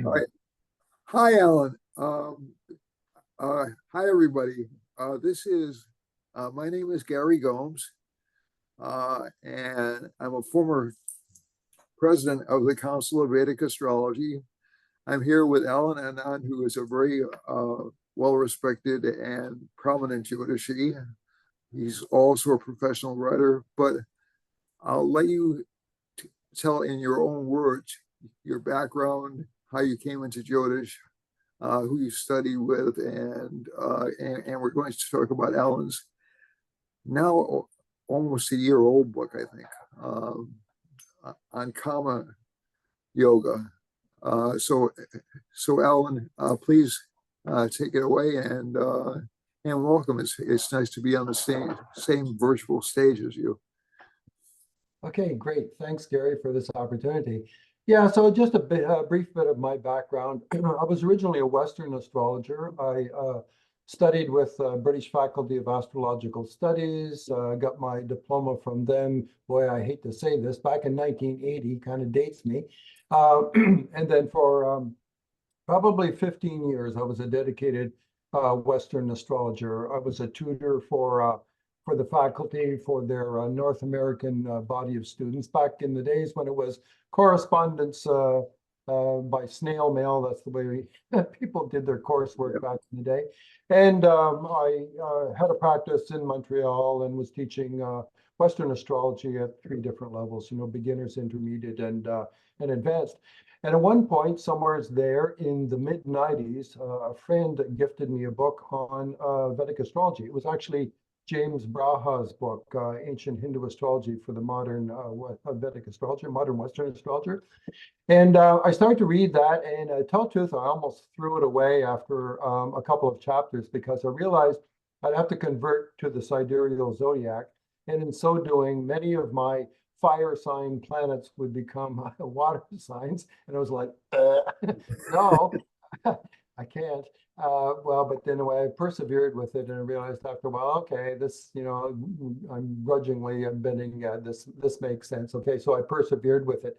Hi, hi, Alan. Hi, everybody. This is My name is Gary Gomes, and I'm a former president of the Council of Vedic Astrology. I'm here with Alan Annand, who is a very well-respected and prominent Jyotishi. He's also a professional writer, but I'll let you tell in your own words your background, how you came into Jyotish, who you study with, and we're going to talk about Alan's now almost a year old book, I think, on Kama Yoga. So Alan, please take it away and welcome. It's nice to be on the same virtual stage as you. Okay, great. Thanks, Gary, for this opportunity. Yeah, so just a brief bit of my background. I was originally a Western astrologer. I studied with British Faculty of Astrological Studies, got my diploma from them. Boy, I hate to say this, back in 1980, kind of dates me. And then for probably 15 years, I was a dedicated Western astrologer. I was a tutor for the faculty for their North American body of students back in the days when it was correspondence by snail mail. That's the way people did their coursework back in the day. And I had a practice in Montreal and was teaching Western astrology at 3 different levels, beginners, intermediate, and advanced. And at one point, somewhere there in the mid-90s, a friend gifted me a book on Vedic astrology. It was actually James Braha's book, Ancient Hindu Astrology for the Modern Vedic Astrologer, Modern Western Astrologer. And I started to read that, and tell truth, I almost threw it away after a couple of chapters because I realized I'd have to convert to the sidereal zodiac. And in so doing, many of my fire sign planets would become water signs. And I was like, no, I can't. But then I persevered with it and realized after a while, okay, this, I'm grudgingly bending, this makes sense. Okay, so I persevered with it.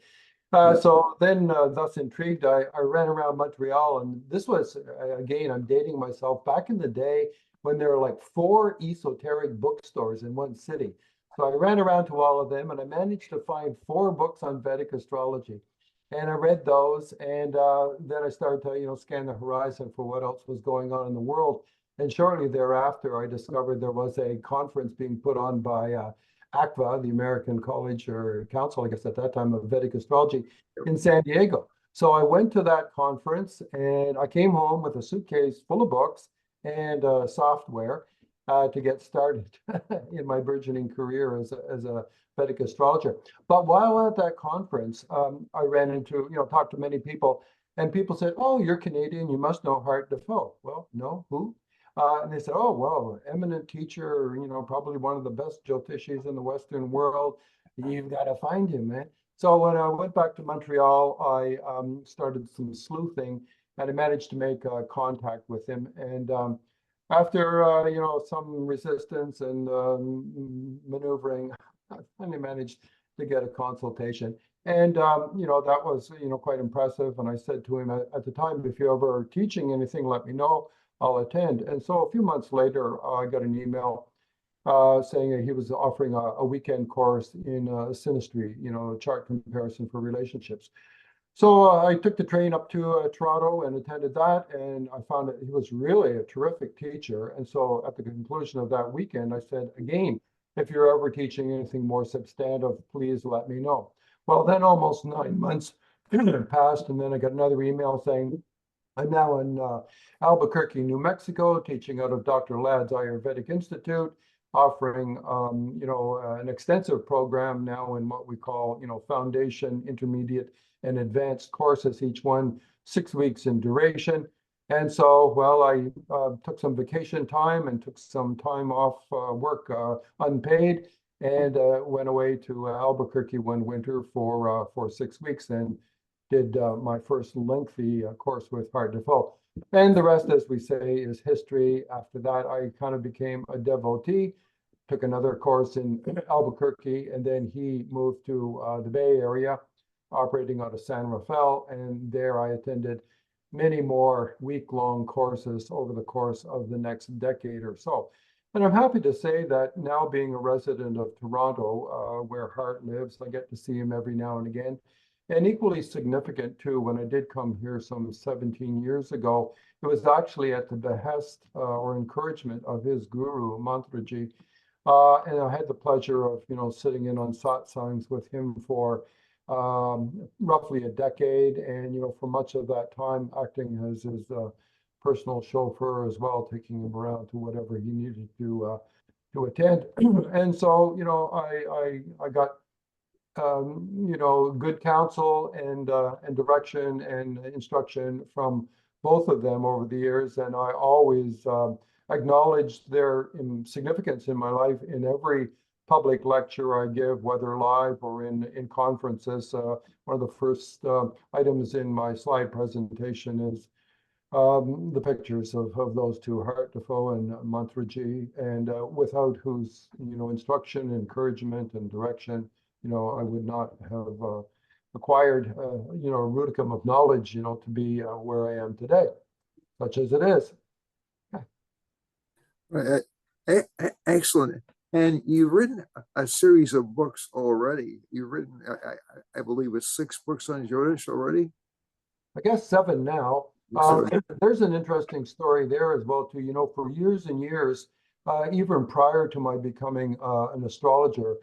So then, thus intrigued, I ran around Montreal, and this was, again, I'm dating myself, back in the day when there were like 4 esoteric bookstores in one city. So I ran around to all of them, and I managed to find 4 books on Vedic astrology. And I read those, and then I started to, scan the horizon for what else was going on in the world. And shortly thereafter, I discovered there was a conference being put on by ACVA, the American College or Council, I guess at that time, of Vedic Astrology in San Diego. So I went to that conference, and I came home with a suitcase full of books and software to get started in my burgeoning career as a Vedic astrologer. But while at that conference, I ran into, talked to many people, and people said, "Oh, you're Canadian, you must know Hart Defoe." Well, no, who? And they said, "Oh, well, eminent teacher, probably one of the best Jyotishis in the Western world. You've got to find him, man." So when I went back to Montreal, I started some sleuthing, and I managed to make contact with him. And after some resistance and maneuvering, I finally managed to get a consultation. And that was quite impressive. And I said to him at the time, "If you're ever teaching anything, let me know. I'll attend." And so a few months later, I got an email saying that he was offering a weekend course in synastry, chart comparison for relationships. So I took the train up to Toronto and attended that, and I found that he was really a terrific teacher. And so at the conclusion of that weekend, I said, "Again, if you're ever teaching anything more substantive, please let me know." Well, then almost 9 months passed, and then I got another email saying, "I'm now in Albuquerque, New Mexico, teaching out of Dr. Ladd's Ayurvedic Institute, offering, an extensive program now in what we call, foundation, intermediate, and advanced courses, each one 6 weeks in duration." And so, well, I took some vacation time and took some time off work unpaid, and went away to Albuquerque one winter for 6 weeks and did my first lengthy course with Hart Defoe. And the rest, as we say, is history. After that, I kind of became a devotee, took another course in Albuquerque, and then he moved to the Bay Area operating out of San Rafael, and there I attended many more week-long courses over the course of the next decade or so. And I'm happy to say that now, being a resident of Toronto, where Hart lives, I get to see him every now and again. And equally significant too, when I did come here some 17 years ago, it was actually at the behest or encouragement of his guru, Mantraji. And I had the pleasure of, sitting in on satsangs with him for roughly a decade. And, for much of that time, acting as his personal chauffeur as well, taking him around to whatever he needed to attend. And so, I got good counsel and direction and instruction from both of them over the years, and I always acknowledged their significance in my life in every public lecture I give, whether live or in conferences. One of the first items in my slide presentation is the pictures of those two, Hart Defoe and Mantraji, and without whose instruction, encouragement, and direction, I would not have acquired a modicum of knowledge, to be where I am today, such as it is. Excellent. And you've written a series of books already. You've written, I believe it's 6 books on Jyotish already. I guess 7 now. There's an interesting story there as well too. For years and years, even prior to my becoming an astrologer,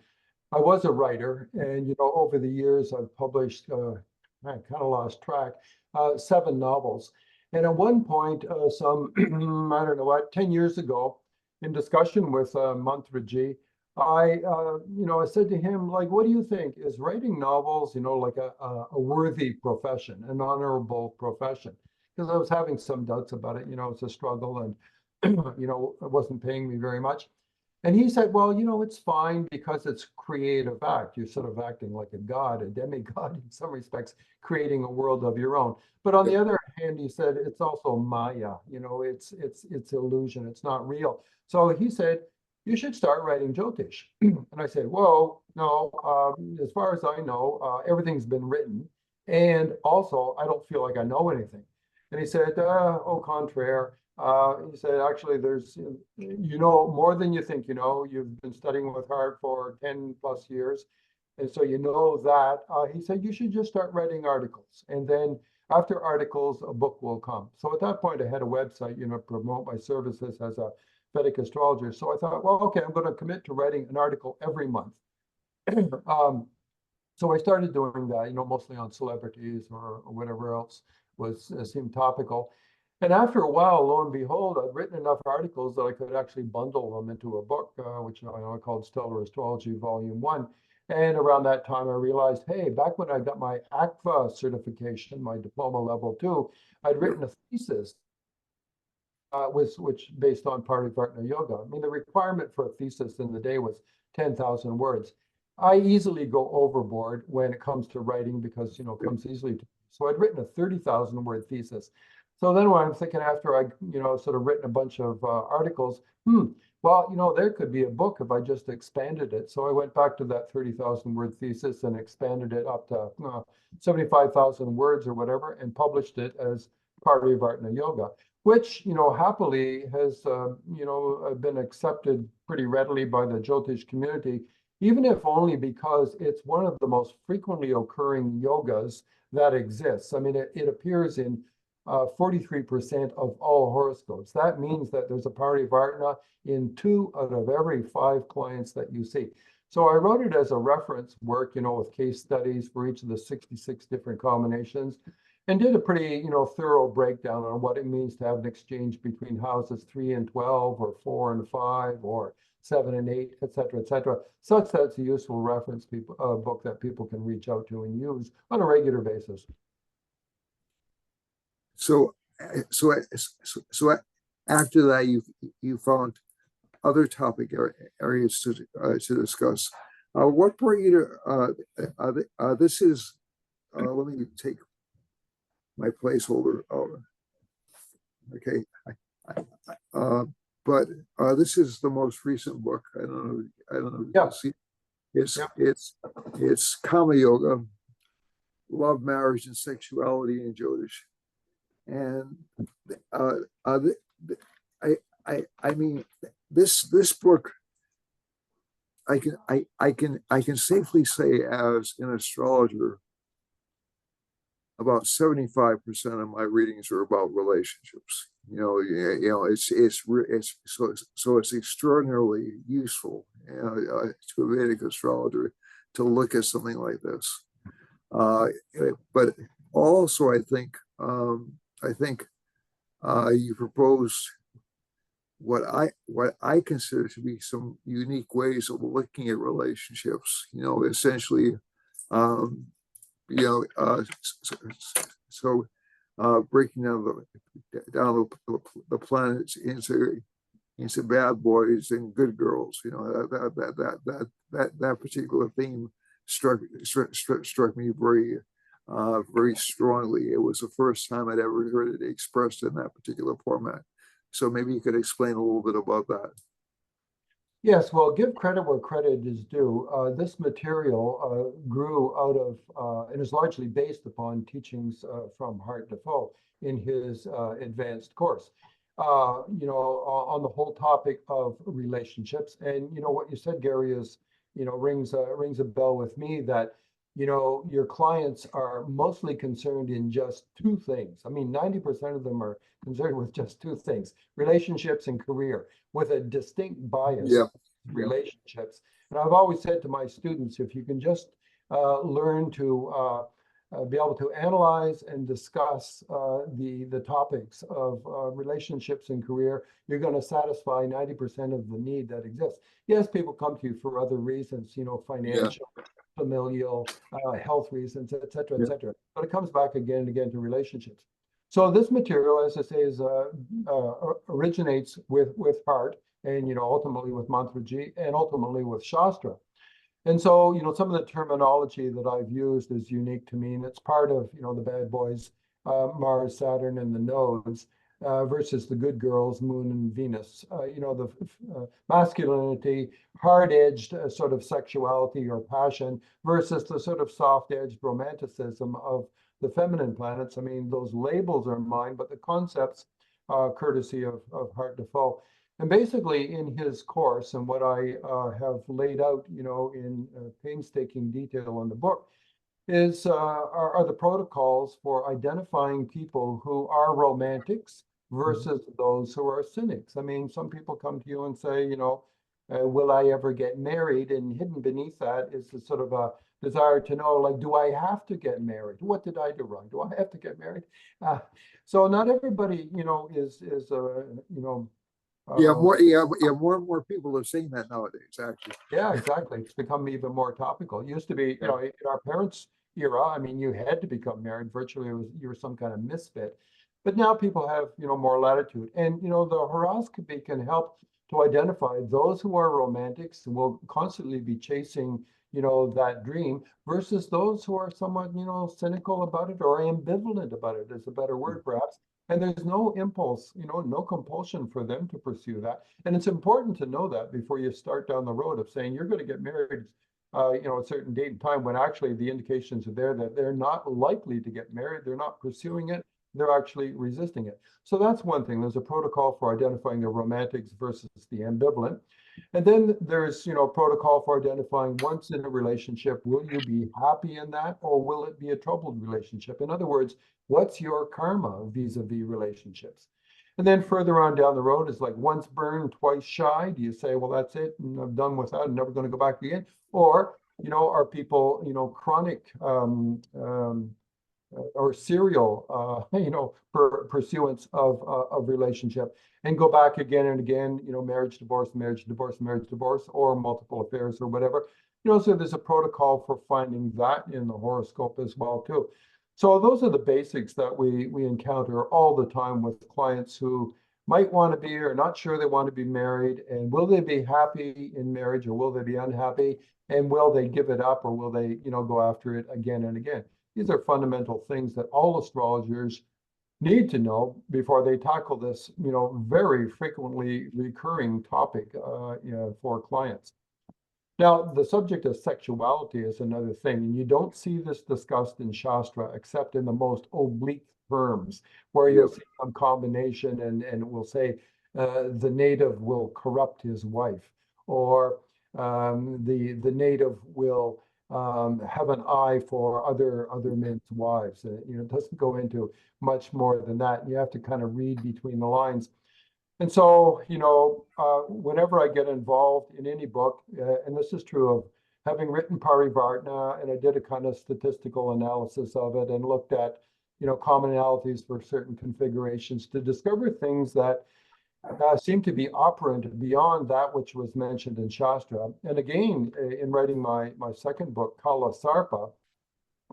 I was a writer, and over the years I've published, I kind of lost track, 7 novels. And at one point, some I don't know what, 10 years ago, in discussion with Mantraji, I said to him, like, what do you think? Is writing novels, like a worthy profession, an honorable profession? Because I was having some doubts about it. It's a struggle, and it wasn't paying me very much. And he said, well, it's fine because it's creative act. You're sort of acting like a god, a demigod in some respects, creating a world of your own. But on the other hand, he said, it's also Maya, it's illusion, it's not real. So he said, you should start writing Jyotish. And I said, whoa, no, as far as I know, everything's been written. And also, I don't feel like I know anything. And he said, au contraire. He said, actually, there's, more than you think, you've been studying with Hart for 10 plus years. And so that. He said, you should just start writing articles. And then after articles, a book will come. So at that point, I had a website, promote my services as a Vedic astrologer. So I thought, well, okay, I'm going to commit to writing an article every month. So I started doing that, mostly on celebrities or whatever else seemed topical. And after a while, lo and behold, I'd written enough articles that I could actually bundle them into a book, which I called Stellar Astrology Volume 1. And around that time, I realized, hey, back when I got my ACVA certification, my diploma level 2, I'd written a thesis, which based on Parivartana Yoga. I mean, the requirement for a thesis in the day was 10,000 words. I easily go overboard when it comes to writing because, it comes easily to me. So I'd written a 30,000 word thesis. So then when I'm thinking after I, sort of written a bunch of articles, well, there could be a book if I just expanded it. So I went back to that 30,000 word thesis and expanded it up to 75,000 words or whatever, and published it as Parivartana Yoga, which, happily has, been accepted pretty readily by the Jyotish community, even if only because it's one of the most frequently occurring yogas that exists. I mean, it appears in 43% of all horoscopes. That means that there's a Parivartana in 2 out of every 5 clients that you see. So I wrote it as a reference work, with case studies for each of the 66 different combinations, and did a pretty, thorough breakdown on what it means to have an exchange between houses 3 and 12, or 4 and 5, or 7 and 8, et cetera, such that it's a useful reference book that people can reach out to and use on a regular basis. So after that, you found other topic areas to discuss. What brought you to this is let me take my placeholder. Okay, but this is the most recent book. I don't know. Yeah. See, it's Kama Yoga, love, marriage, and sexuality in Jyotish. And uh, uh, I mean, this book, I can safely say, as an astrologer, about 75% of my readings are about relationships. So it's extraordinarily useful, to a Vedic astrologer to look at something like this. But also, I think you propose what I consider to be some unique ways of looking at relationships. Essentially, um, you know, so breaking the planets into bad boys and good girls. That particular theme struck me very strongly. It was the first time I'd ever heard it expressed in that particular format. So maybe you could explain a little bit about that. Yes, well, give credit where credit is due. This material grew out of and is largely based upon teachings from Hart Defoe in his advanced course. On the whole topic of relationships, and what you said, Gary, is rings a bell with me that your clients are mostly concerned in just two things. I mean, 90% of them are concerned with just two things: relationships and career, with a distinct bias. Yeah. Relationships. And I've always said to my students, if you can just learn to be able to analyze and discuss the topics of relationships and career, you're going to satisfy 90% of the need that exists. Yes, people come to you for other reasons, financial, familial, health reasons, et cetera, et cetera. But it comes back again and again to relationships. So this material, as I say, originates with Hart, and ultimately with Mantraji, and ultimately with Shastra. And so, some of the terminology that I've used is unique to me, and it's part of, the bad boys, Mars, Saturn, and the nodes, versus the good girls, Moon and Venus. The masculinity, hard-edged sort of sexuality or passion versus the sort of soft-edged romanticism of the feminine planets. I mean, those labels are mine, but the concepts, courtesy of Hart Defoe. And basically, in his course, and what I have laid out, in painstaking detail in the book, are the protocols for identifying people who are romantics versus those who are cynics. I mean, some people come to you and say, will I ever get married? And hidden beneath that is a sort of a desire to know, like, do I have to get married? What did I do wrong? Do I have to get married? So not everybody, is more and more people are saying that nowadays, actually. Yeah, exactly. It's become even more topical. It used to be, in our parents' era, I mean, you had to become married. Virtually, you were some kind of misfit. But now people have, more latitude. And, the horoscopy can help to identify those who are romantics and will constantly be chasing, that dream versus those who are somewhat, cynical about it or ambivalent about it is a better word, perhaps. And there's no impulse, no compulsion for them to pursue that. And it's important to know that before you start down the road of saying you're going to get married, a certain date and time, when actually the indications are there that they're not likely to get married. They're not pursuing it. They're actually resisting it. So that's one thing. There's a protocol for identifying the romantics versus the ambivalent. And then there's, protocol for identifying, once in a relationship, will you be happy in that, or will it be a troubled relationship? In other words, what's your karma vis-a-vis relationships? And then further on down the road is like, once burned, twice shy. Do you say, well, that's it, and I'm done with that, I'm never going to go back again? Or, are people, chronic or serial, pursuance of relationship, and go back again and again, marriage, divorce, marriage, divorce, marriage, divorce, or multiple affairs or whatever. So there's a protocol for finding that in the horoscope as well, too. So those are the basics that we encounter all the time with clients who might want to be or not sure they want to be married, and will they be happy in marriage or will they be unhappy, and will they give it up or will they, go after it again and again? These are fundamental things that all astrologers need to know before they tackle this, very frequently recurring topic for clients. Now, the subject of sexuality is another thing, and you don't see this discussed in Shastra except in the most oblique terms, where you'll Yep. see some combination and it will say the native will corrupt his wife, or the native will have an eye for other men's wives. It doesn't go into much more than that. You have to kind of read between the lines. And so, whenever I get involved in any book, and this is true of having written Parivartana, and I did a kind of statistical analysis of it and looked at, commonalities for certain configurations to discover things that seem to be operant beyond that which was mentioned in Shastra. And again, in writing my second book, Kala Sarpa,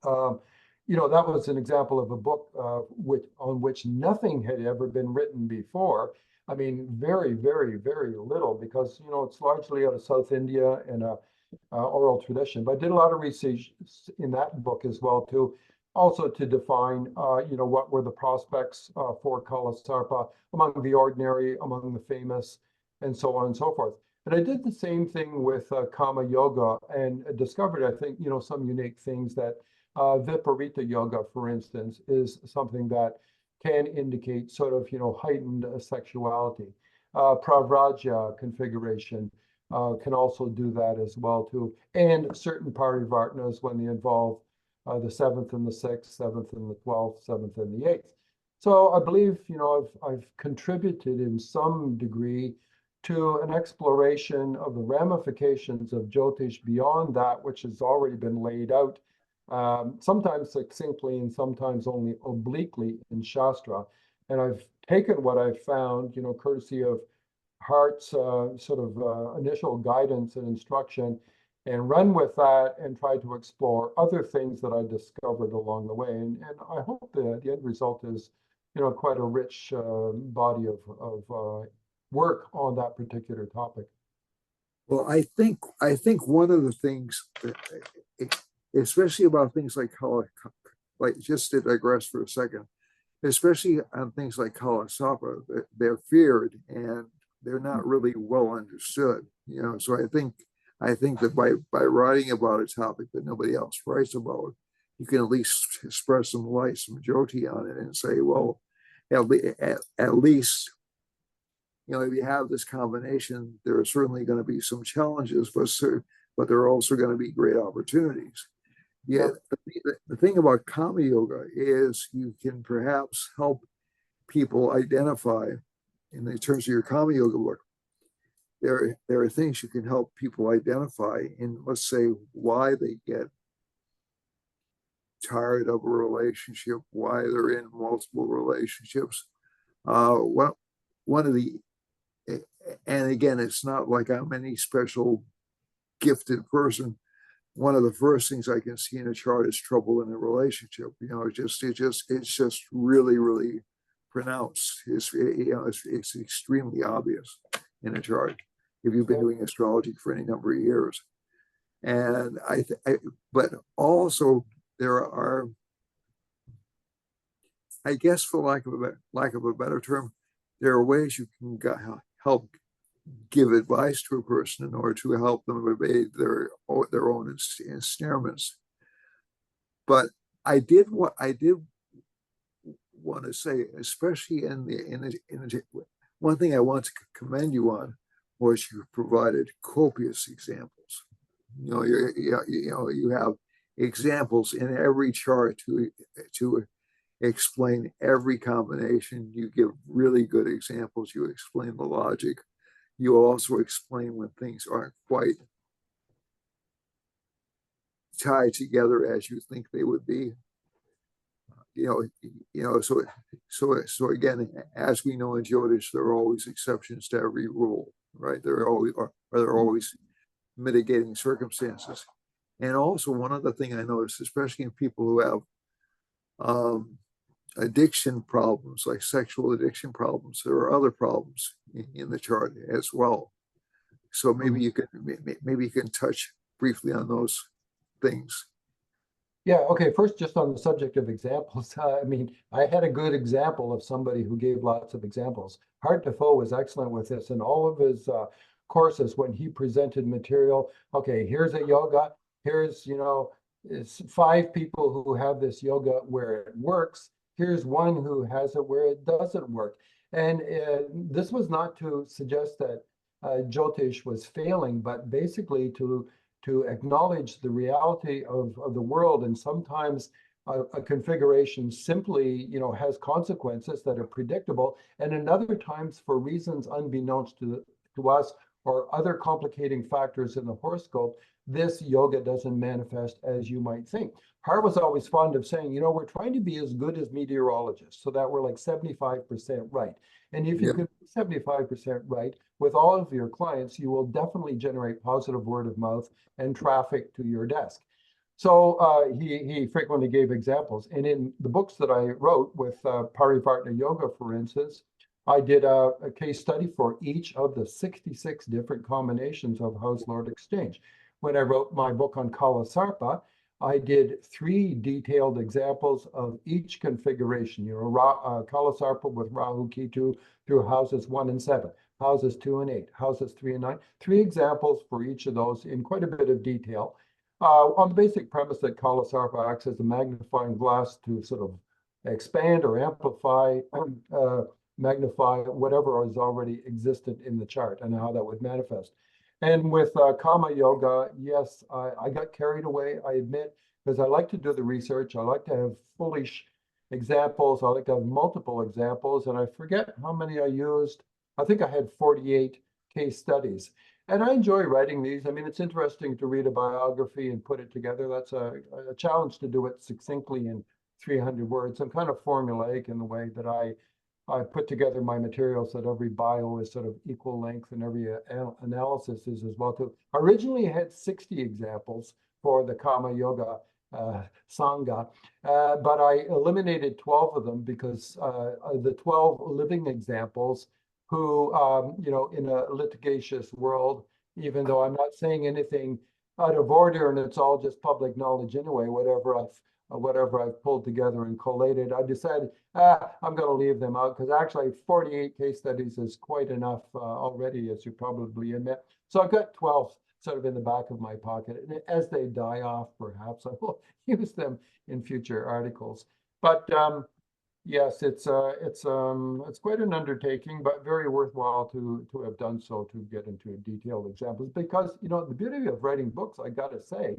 um, that was an example of a book on which nothing had ever been written before. I mean, very, very, very little, because it's largely out of South India and a oral tradition. But I did a lot of research in that book as well too, also to define, what were the prospects for Kalasarpa among the ordinary, among the famous, and so on and so forth. And I did the same thing with Kama Yoga and discovered, I think, some unique things that Viparita yoga, for instance, is something that can indicate sort of, heightened sexuality. Pravraja configuration can also do that as well too. And certain parivartanas when they involve the seventh and the sixth, seventh and the 12th, seventh and the eighth. So I believe, I've contributed in some degree to an exploration of the ramifications of Jyotish beyond that which has already been laid out, sometimes succinctly and sometimes only obliquely in Shastra. And I've taken what I've found, courtesy of Hart's sort of initial guidance and instruction, and run with that and try to explore other things that I discovered along the way. And I hope the end result is, quite a rich body of work on that particular topic. Well, I think one of the things, especially about things like color, like just to digress for a second, especially on things like Kalasapa, they're feared and they're not really well understood. So I think that by writing about a topic that nobody else writes about, you can at least spread some light, some jyoti on it, and say, well, at least if you have this combination, there are certainly going to be some challenges, but there are also going to be great opportunities. Yeah, the thing about Kama Yoga is you can perhaps help people identify, in the terms of your Kama Yoga work, there are things you can help people identify in, let's say, why they get tired of a relationship, why they're in multiple relationships. One of the, and again, it's not like I'm any special gifted person. One of the first things I can see in a chart is trouble in a relationship. It's just really, really pronounced. It's extremely obvious in a chart if you've been doing astrology for any number of years. And but also there are, I guess, for lack of a better term, there are ways you can help give advice to a person in order to help them evade their own ensnarements. But I did want to say, especially one thing I want to commend you on was you provided copious examples. You have examples in every chart to explain every combination. You give really good examples. You explain the logic. You also explain when things aren't quite tied together as you think they would be. So again, as we know in Jyotish, there are always exceptions to every rule, right? There are always mitigating circumstances. And also one other thing I noticed, especially in people who have addiction problems, like sexual addiction problems, there are other problems in the chart as well. So maybe you can touch briefly on those things. Yeah, okay. First, just on the subject of examples, I mean, I had a good example of somebody who gave lots of examples. Hart Defoe was excellent with this, and all of his courses when he presented material. Okay, here's a yoga. Here's, it's 5 people who have this yoga where it works. Here's one who has it where it doesn't work. And this was not to suggest that Jyotish was failing, but basically to acknowledge the reality of the world. And sometimes a configuration simply, has consequences that are predictable, and in other times, for reasons unbeknownst to us or other complicating factors in the horoscope, this yoga doesn't manifest as you might think. Har was always fond of saying, we're trying to be as good as meteorologists so that we're like 75% right. And if you can be 75% right with all of your clients, you will definitely generate positive word of mouth and traffic to your desk. So he frequently gave examples. And in the books that I wrote with Parivartana Yoga, for instance, I did a case study for each of the 66 different combinations of House Lord Exchange. When I wrote my book on Kala Sarpa, I did 3 detailed examples of each configuration. Kala Sarpa with Rahu Ketu through houses 1 and 7, houses 2 and 8, houses 3 and 9. 3 examples for each of those in quite a bit of detail. On the basic premise that Kala Sarpa acts as a magnifying glass to sort of expand or amplify, magnify whatever has already existed in the chart and how that would manifest. And with Kama Yoga, yes, I got carried away, I admit, because I like to do the research. I like to have foolish examples. I like to have multiple examples, and I forget how many I used. I think I had 48 case studies. And I enjoy writing these. I mean, it's interesting to read a biography and put it together. That's a challenge to do it succinctly in 300 words. I'm kind of formulaic in the way that I put together my materials, that every bio is sort of equal length and every analysis is as well too. Originally I had 60 examples for the Kama Yoga Sangha, but I eliminated 12 of them because the 12 living examples who, in a litigious world, even though I'm not saying anything out of order and it's all just public knowledge anyway, whatever I've pulled together and collated, I decided I'm going to leave them out because actually 48 case studies is quite enough already, as you probably admit. So I've got 12 sort of in the back of my pocket. And as they die off, perhaps I will use them in future articles. But yes, it's quite an undertaking, but very worthwhile to have done so, to get into detailed examples. Because the beauty of writing books, I got to say,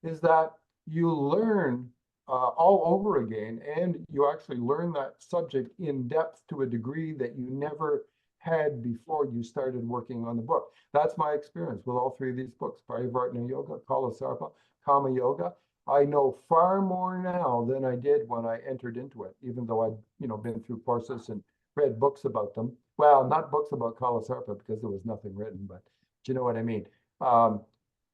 is that you learn all over again, and you actually learn that subject in depth to a degree that you never had before you started working on the book. That's my experience with all 3 of these books: Parivartana Yoga, Kala Sarpa, Kama Yoga. I know far more now than I did when I entered into it, even though I'd been through courses and read books about them. Well, not books about Kala Sarpa because there was nothing written, but you know what I mean.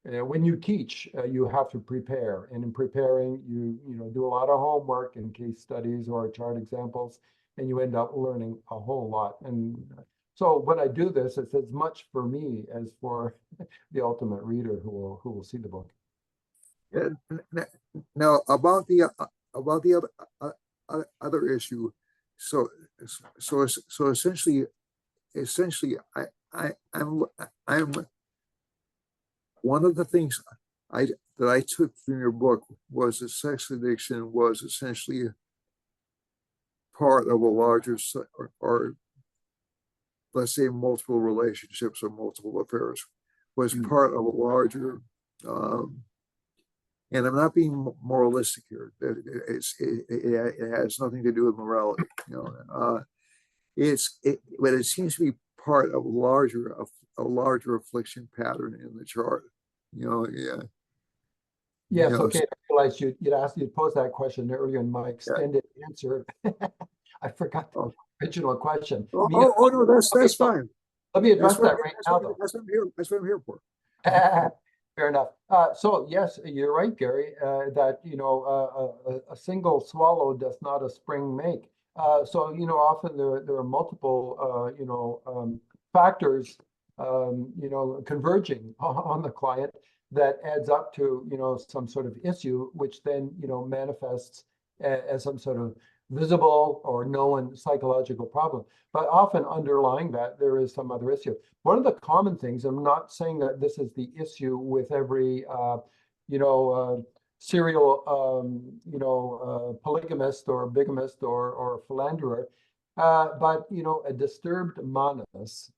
When you teach, you have to prepare, and in preparing, you do a lot of homework and case studies or chart examples, and you end up learning a whole lot. And so when I do this, it's as much for me as for the ultimate reader who will see the book. Yeah. Now about the other issue, so essentially, I'm one of the things that I took from your book was that sex addiction was essentially part of a larger, or let's say multiple relationships or multiple affairs, was part of a larger, and I'm not being moralistic here. It has nothing to do with morality, but it seems to be part of a larger affliction pattern in the chart. Yes, okay. I realized you'd pose that question earlier in my extended answer. I forgot the original question. No, that's fine. Let me address that right now, though. That's what I'm here for. Fair enough. So yes, you're right, Gary, that a single swallow does not a spring make. So often there are multiple factors converging on the client that adds up to some sort of issue, which then manifests as some sort of visible or known psychological problem. But often underlying that, there is some other issue. One of the common things, I'm not saying that this is the issue with every, serial, polygamist or bigamist or philanderer, but a disturbed manas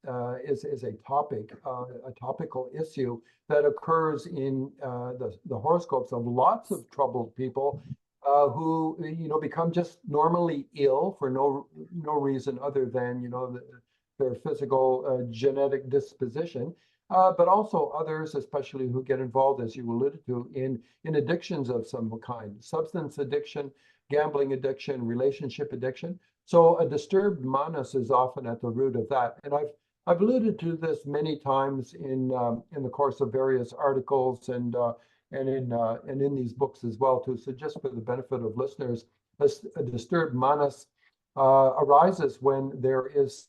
is a topic, a topical issue that occurs in the horoscopes of lots of troubled people who become just normally ill for no reason other than their physical genetic disposition, but also others, especially who get involved, as you alluded to, in addictions of some kind, substance addiction, gambling addiction, relationship addiction. So a disturbed manas is often at the root of that. And I've alluded to this many times in the course of various articles and in these books as well too. So just for the benefit of listeners, a disturbed manas arises when there is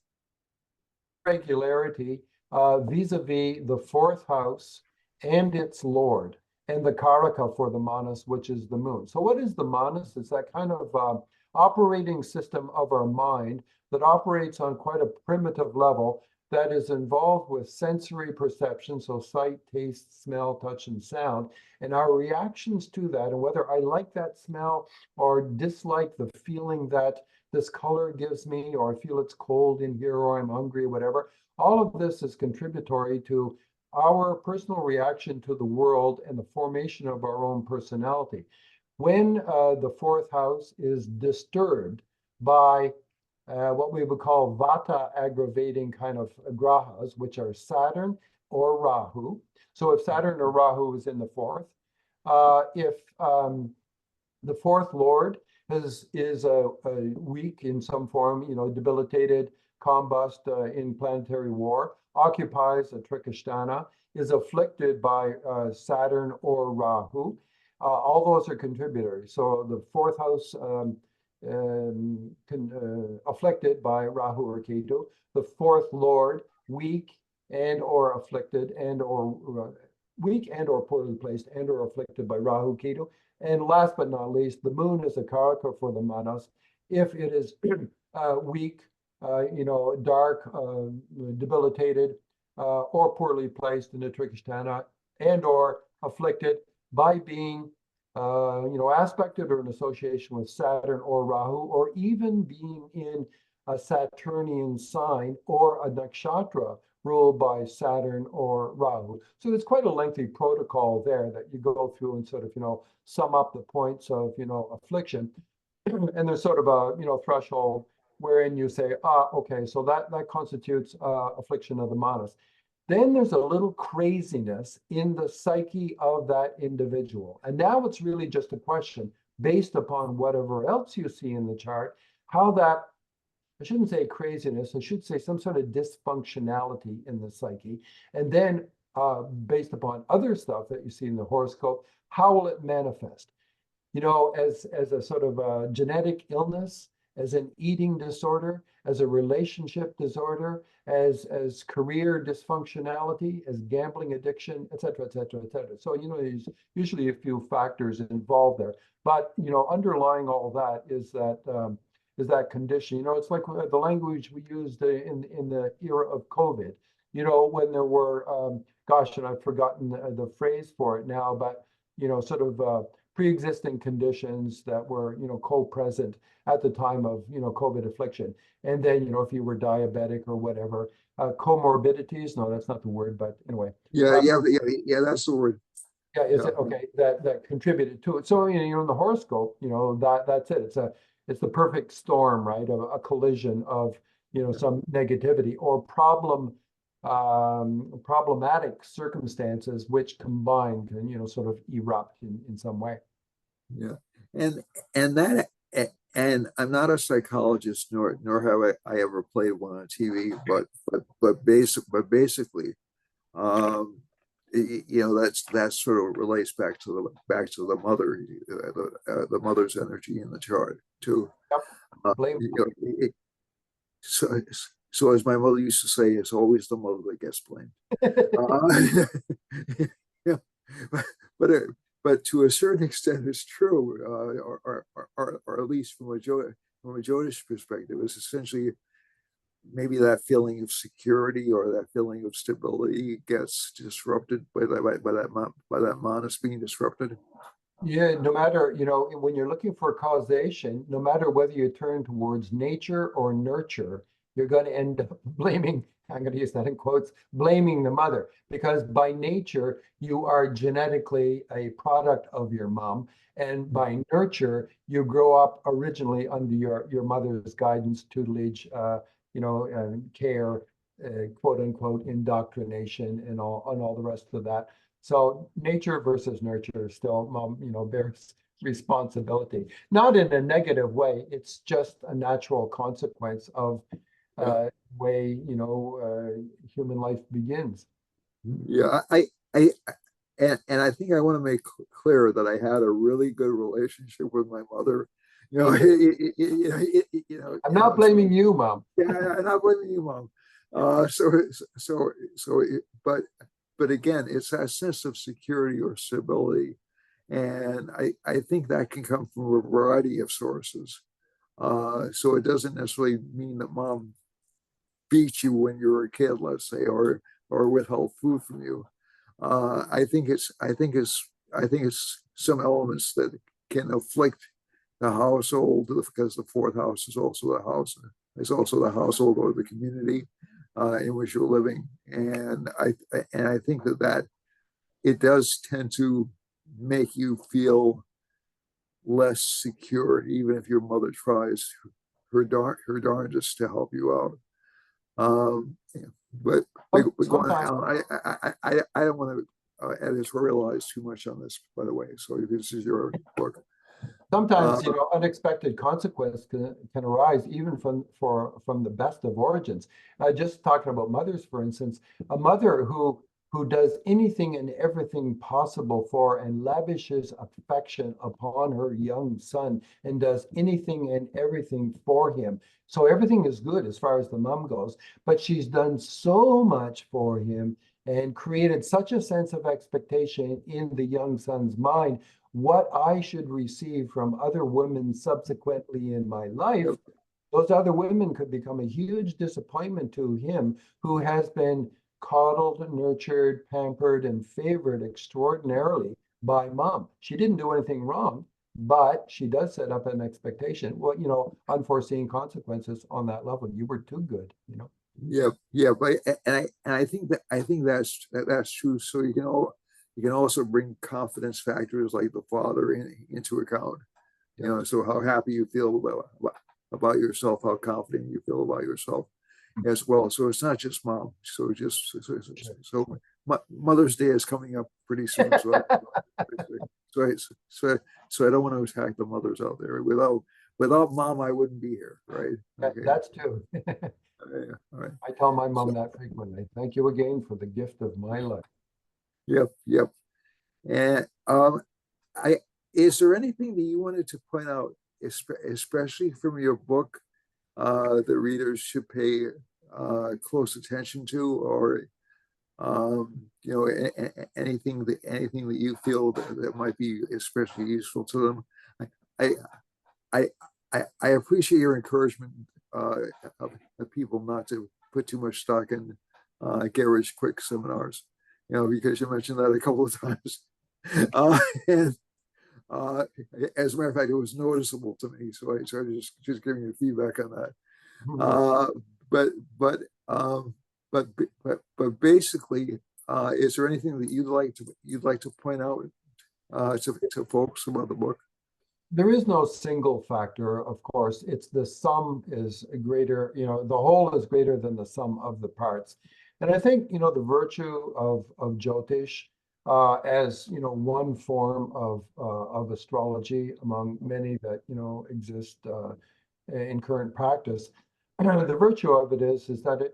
regularity vis-a-vis the fourth house and its lord and the karaka for the manas, which is the moon. So what is the manas? It's that kind of operating system of our mind that operates on quite a primitive level that is involved with sensory perception, so sight, taste, smell, touch, and sound, and our reactions to that, and whether I like that smell or dislike the feeling that this color gives me, or I feel it's cold in here, or I'm hungry, whatever. All of this is contributory to our personal reaction to the world and the formation of our own personality. When the fourth house is disturbed by what we would call vata aggravating kind of grahas, which are Saturn or Rahu. So if Saturn or Rahu is in the fourth, if the fourth lord is weak in some form, debilitated, combust in planetary war, occupies a trikasthana, is afflicted by Saturn or Rahu. All those are contributors. So the fourth house afflicted by Rahu or Ketu, the fourth lord weak and or afflicted and or weak and or poorly placed and or afflicted by Rahu, Ketu. And last but not least, the moon is a karaka for the manas. If it is weak, dark, debilitated, or poorly placed in the trikasthana and or afflicted by being aspected or in association with Saturn or Rahu, or even being in a Saturnian sign or a nakshatra ruled by Saturn or Rahu. So there's quite a lengthy protocol there that you go through and sort of, sum up the points of, affliction. And there's sort of a, threshold wherein you say, okay, so that constitutes affliction of the manas. Then there's a little craziness in the psyche of that individual. And now it's really just a question, based upon whatever else you see in the chart, how that, I shouldn't say craziness, I should say some sort of dysfunctionality in the psyche. And then based upon other stuff that you see in the horoscope, how will it manifest? As a sort of a genetic illness, as an eating disorder, as a relationship disorder, as career dysfunctionality, as gambling addiction, et cetera, et cetera, et cetera. So, there's usually a few factors involved there. But, underlying all that is that condition. It's like the language we used in the era of COVID, when there were, gosh, and I've forgotten the phrase for it now, but, sort of pre-existing conditions that were, co-present at the time of, COVID affliction. And then, if you were diabetic or whatever, comorbidities, no, that's not the word, but anyway. Yeah, that's the word. Yeah, is it okay that contributed to it? So, in the horoscope, that's it. It's the perfect storm, right? Of a collision of, some negativity or problematic circumstances which combined can, sort of erupt in some way. Yeah, and I'm not a psychologist, nor have I ever played one on TV, but basically, that sort of relates back to the mother, the mother's energy in the chart too. Yep. So as my mother used to say, it's always the mother that gets blamed. Yeah, but to a certain extent, it's true, or at least from from a Jyotish perspective, is essentially maybe that feeling of security or that feeling of stability gets disrupted by that manus being disrupted. Yeah, no matter, when you're looking for causation, no matter whether you turn towards nature or nurture, you're going to end up blaming, I'm going to use that in quotes, blaming the mother, because by nature, you are genetically a product of your mom. And by nurture, you grow up originally under your mother's guidance, tutelage, care, quote unquote, indoctrination, and all the rest of that. So nature versus nurture still, bears responsibility. Not in a negative way. It's just a natural consequence of way, human life begins. Yeah, and I think I want to make clear that I had a really good relationship with my mother. I'm not blaming you, Mom. Yeah, I'm not blaming you, Mom. But again, it's that sense of security or stability, and I think that can come from a variety of sources. So it doesn't necessarily mean that Mom beat you when you were a kid, let's say, or withheld food from you. I think it's some elements that can afflict the household, because the fourth house is also the house. It's also the household or the community in which you're living, and I think that it does tend to make you feel less secure, even if your mother tries her darndest to help you out. Yeah. But going on, I don't want to editorialize too much on this, by the way. So this is your book. Sometimes, unexpected consequences can arise even from the best of origins. Just talking about mothers, for instance, a mother who does anything and everything possible for and lavishes affection upon her young son and does anything and everything for him. So everything is good as far as the mom goes, but she's done so much for him and created such a sense of expectation in the young son's mind, what I should receive from other women subsequently in my life. Those other women could become a huge disappointment to him, who has been coddled, nurtured, pampered, and favored extraordinarily by Mom. She didn't do anything wrong, but she does set up an expectation. Well, unforeseen consequences on that level. You were too good. Yeah, but I think that's true. So you can also bring confidence factors like the father into account. So how happy you feel about yourself, how confident you feel about yourself as well. So it's not just Mom. So Mother's Day is coming up pretty soon. So I don't want to attack the mothers out there. Without Mom, I wouldn't be here, right? Okay. That's true. Yeah, all right. I tell my mom that frequently. Thank you again for the gift of my life. Yep. And I is there anything that you wanted to point out, especially from your book, that readers should pay close attention to, or anything that you feel that might be especially useful to them? I I I appreciate your encouragement of people not to put too much stock in get rich quick seminars, because you mentioned that a couple of times. And as a matter of fact, it was noticeable to me. So I started just giving you feedback on that. But but um, but basically, is there anything that you'd like to point out to folks about the book? There is no single factor, of course. It's the sum is greater, the whole is greater than the sum of the parts. And I think, the virtue of Jyotish as, one form of astrology among many that, exist in current practice. The virtue of it is that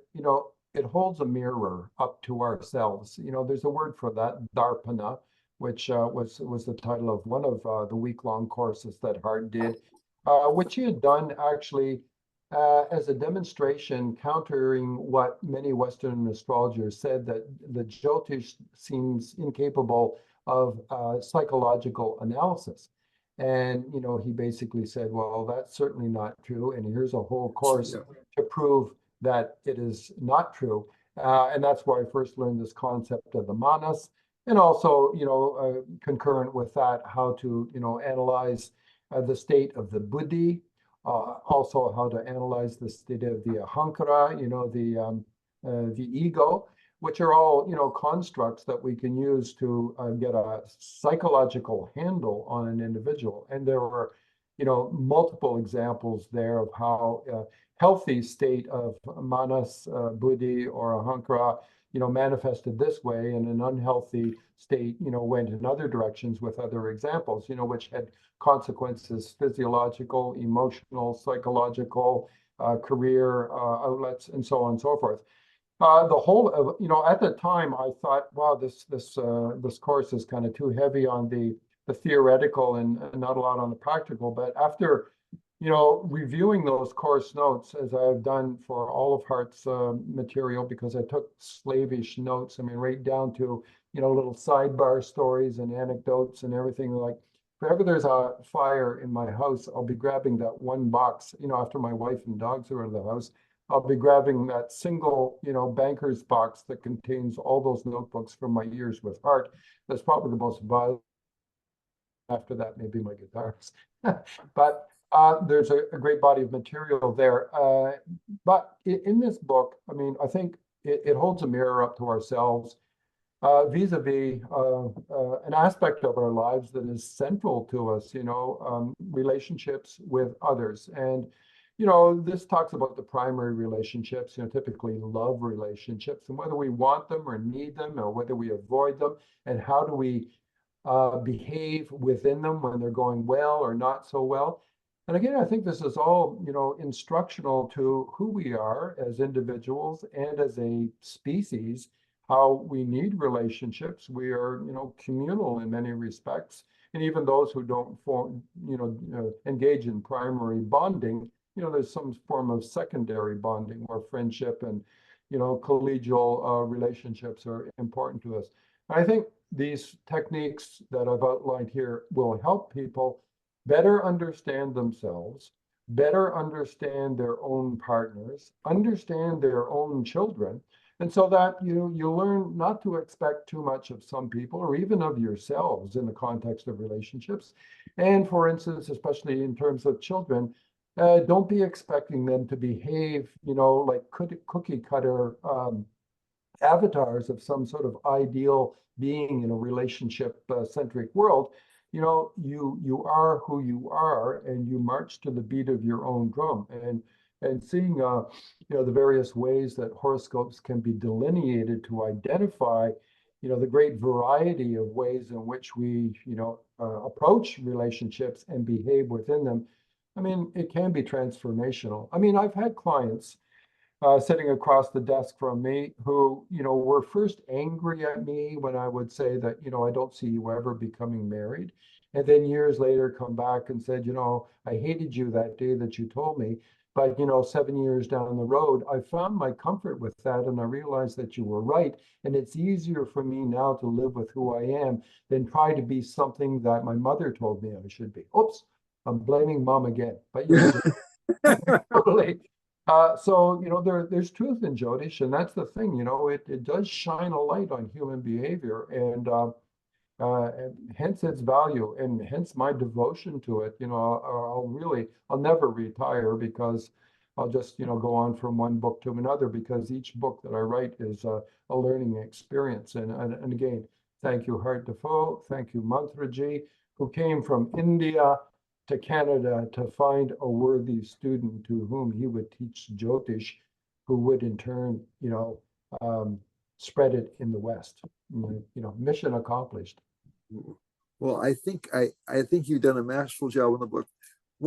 it holds a mirror up to ourselves. There's a word for that, darpana, which was the title of one of the week-long courses that Hart did, which he had done actually as a demonstration countering what many Western astrologers said, that the Jyotish seems incapable of psychological analysis. And, he basically said, well, that's certainly not true. And here's a whole course Yeah. to prove that it is not true. And that's where I first learned this concept of the manas. And also, concurrent with that, how to, analyze the state of the buddhi, also how to analyze the state of the ahankara, the ego, which are all, constructs that we can use to get a psychological handle on an individual. And there were, multiple examples there of how healthy state of manas, buddhi, or ahankara, manifested this way, and an unhealthy state, went in other directions with other examples, which had consequences, physiological, emotional, psychological, career outlets, and so on and so forth. The whole of, at the time I thought, wow, this course is kind of too heavy on the theoretical and not a lot on the practical. But after, reviewing those course notes, as I've done for all of Hart's material, because I took slavish notes, I mean, right down to, little sidebar stories and anecdotes and everything. Like, if ever there's a fire in my house, I'll be grabbing that one box, after my wife and dogs are in the house, I'll be grabbing that single, banker's box that contains all those notebooks from my years with Hart. That's probably the most valuable. After that, maybe my guitars. But there's a great body of material there. But in this book, I mean, I think it holds a mirror up to ourselves vis-a-vis an aspect of our lives that is central to us, relationships with others. And, this talks about the primary relationships, typically love relationships, and whether we want them or need them, or whether we avoid them, and how do we behave within them when they're going well or not so well. And again, I think this is all, instructional to who we are as individuals and as a species, how we need relationships. We are, communal in many respects. And even those who don't form, engage in primary bonding, there's some form of secondary bonding where friendship and, collegial relationships are important to us. And I think these techniques that I've outlined here will help people better understand themselves, better understand their own partners, understand their own children, and so that you learn not to expect too much of some people or even of yourselves in the context of relationships. And for instance, especially in terms of children, don't be expecting them to behave, like cookie cutter avatars of some sort of ideal being in a relationship centric world. You are who you are, and you march to the beat of your own drum. And seeing the various ways that horoscopes can be delineated to identify the great variety of ways in which we approach relationships and behave within them. I mean, it can be transformational. I mean, I've had clients sitting across the desk from me who, were first angry at me when I would say that, I don't see you ever becoming married. And then years later come back and said, I hated you that day that you told me. But, 7 years down the road, I found my comfort with that. And I realized that you were right. And it's easier for me now to live with who I am than try to be something that my mother told me I should be. Oops, I'm blaming mom again. But, totally. So, there's truth in Jyotish, and that's the thing, it does shine a light on human behavior, and hence its value, and hence my devotion to it. I'll never retire, because I'll just, go on from one book to another, because each book that I write is a learning experience. And again, thank you, Hart Defoe. Thank you, Mantraji, who came from India to Canada to find a worthy student to whom he would teach Jyotish, who would in turn, spread it in the West. Mission accomplished. Well, I think you've done a masterful job in the book.